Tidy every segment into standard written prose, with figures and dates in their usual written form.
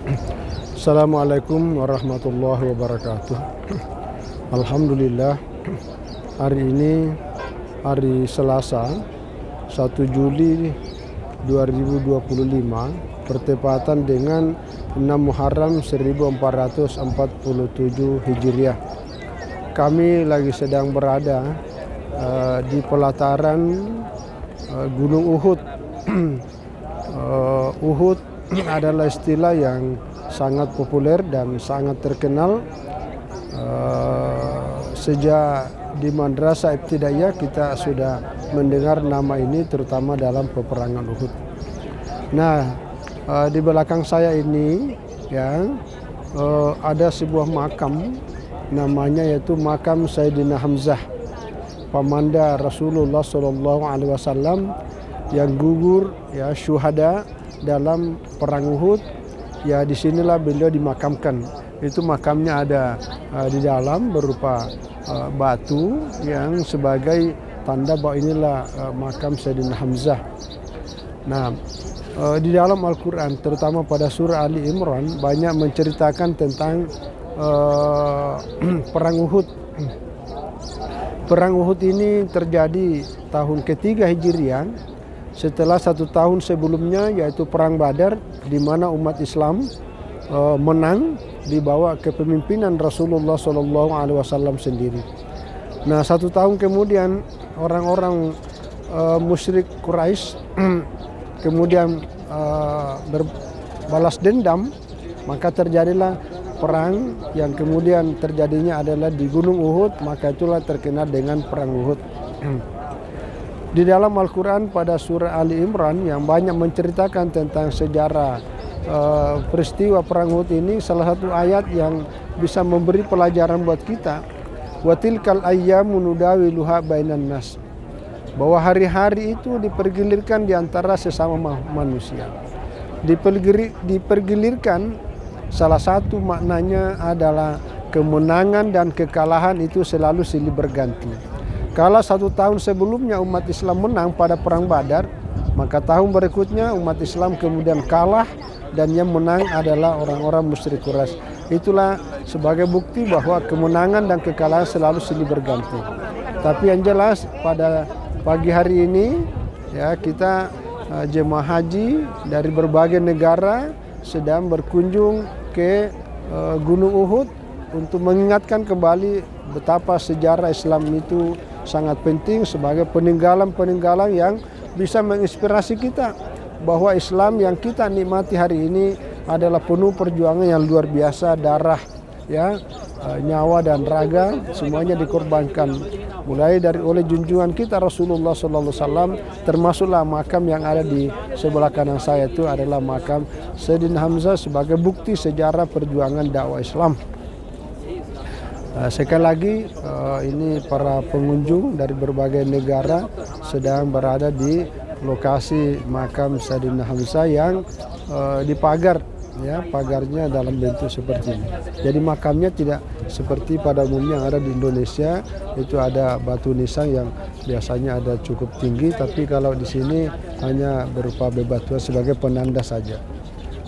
Assalamualaikum warahmatullahi wabarakatuh. Alhamdulillah, hari ini hari Selasa 1 Juli 2025 bertepatan dengan 6 Muharram 1447 Hijriah. Kami lagi sedang berada di pelataran Gunung Uhud. Uhud adalah istilah yang sangat populer dan sangat terkenal. Sejak di Madrasah Ibtidaiyah kita sudah mendengar nama ini, terutama dalam peperangan Uhud. Nah, di belakang saya ini ada sebuah makam, namanya yaitu makam Sayyidina Hamzah, pamanda Rasulullah SAW yang gugur syuhada dalam perang Uhud. Disinilah beliau dimakamkan. Itu makamnya ada di dalam berupa batu yang sebagai tanda bahwa inilah makam Sayyidina Hamzah. Nah, di dalam Al-Quran, terutama pada surah Ali Imran, banyak menceritakan tentang perang Uhud. Perang Uhud ini terjadi tahun ketiga Hijriah, setelah 1 tahun sebelumnya, yaitu perang Badar, di mana umat Islam menang dibawa kepemimpinan Rasulullah SAW sendiri. Nah, 1 tahun kemudian orang-orang musyrik Quraisy kemudian berbalas dendam, maka terjadilah perang yang kemudian terjadinya adalah di Gunung Uhud, maka itulah terkenal dengan perang Uhud. Di dalam Al-Quran pada surah Ali Imran yang banyak menceritakan tentang sejarah peristiwa perang Uhud ini, salah satu ayat yang bisa memberi pelajaran buat kita, wa tilkal ayyamu nudawiluha bainan nas, bahwa hari-hari itu dipergilirkan di antara sesama manusia. Dipergilirkan, salah satu maknanya adalah kemenangan dan kekalahan itu selalu silih berganti. Kalau 1 tahun sebelumnya umat Islam menang pada perang Badar, maka tahun berikutnya umat Islam kemudian kalah dan yang menang adalah orang-orang musyrik Quraisy. Itulah sebagai bukti bahwa kemenangan dan kekalahan selalu silih berganti. Tapi yang jelas pada pagi hari ini kita jemaah haji dari berbagai negara sedang berkunjung ke Gunung Uhud untuk mengingatkan kembali betapa sejarah Islam itu sangat penting sebagai peninggalan-peninggalan yang bisa menginspirasi kita bahwa Islam yang kita nikmati hari ini adalah penuh perjuangan yang luar biasa, darah, nyawa dan raga semuanya dikorbankan, mulai dari oleh junjungan kita Rasulullah SAW, termasuklah makam yang ada di sebelah kanan saya itu adalah makam Sayyidina Hamzah sebagai bukti sejarah perjuangan dakwah Islam. Sekali lagi ini para pengunjung dari berbagai negara sedang berada di lokasi makam Sayyidina Hamzah yang dipagar, pagarnya dalam bentuk seperti ini. Jadi makamnya tidak seperti pada umumnya yang ada di Indonesia, itu ada batu nisan yang biasanya ada cukup tinggi, tapi kalau di sini hanya berupa bebatuan sebagai penanda saja.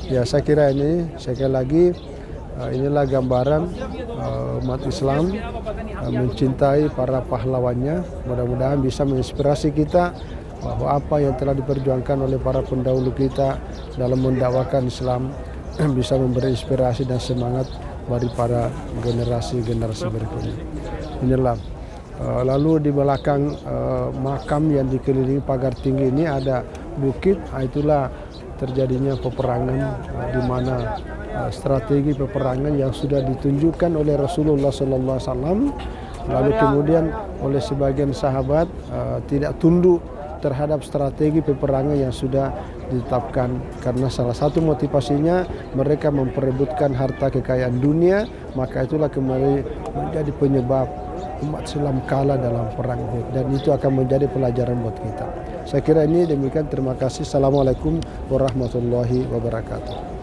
Saya kira ini sekali lagi inilah gambaran umat Islam mencintai para pahlawannya. Mudah-mudahan bisa menginspirasi kita bahwa apa yang telah diperjuangkan oleh para pendahulu kita dalam mendakwakan Islam bisa memberi inspirasi dan semangat bagi para generasi-generasi berikutnya. Inilah. Lalu di belakang makam yang dikelilingi pagar tinggi ini ada bukit, itulah terjadinya peperangan di mana strategi peperangan yang sudah ditunjukkan oleh Rasulullah SAW, lalu kemudian oleh sebagian sahabat tidak tunduk terhadap strategi peperangan yang sudah ditetapkan, karena salah satu motivasinya mereka memperebutkan harta kekayaan dunia, maka itulah kembali menjadi penyebab umat Islam kalah dalam perang Uhud, dan itu akan menjadi pelajaran buat kita. Saya kira ini demikian, terima kasih. Assalamualaikum warahmatullahi wabarakatuh.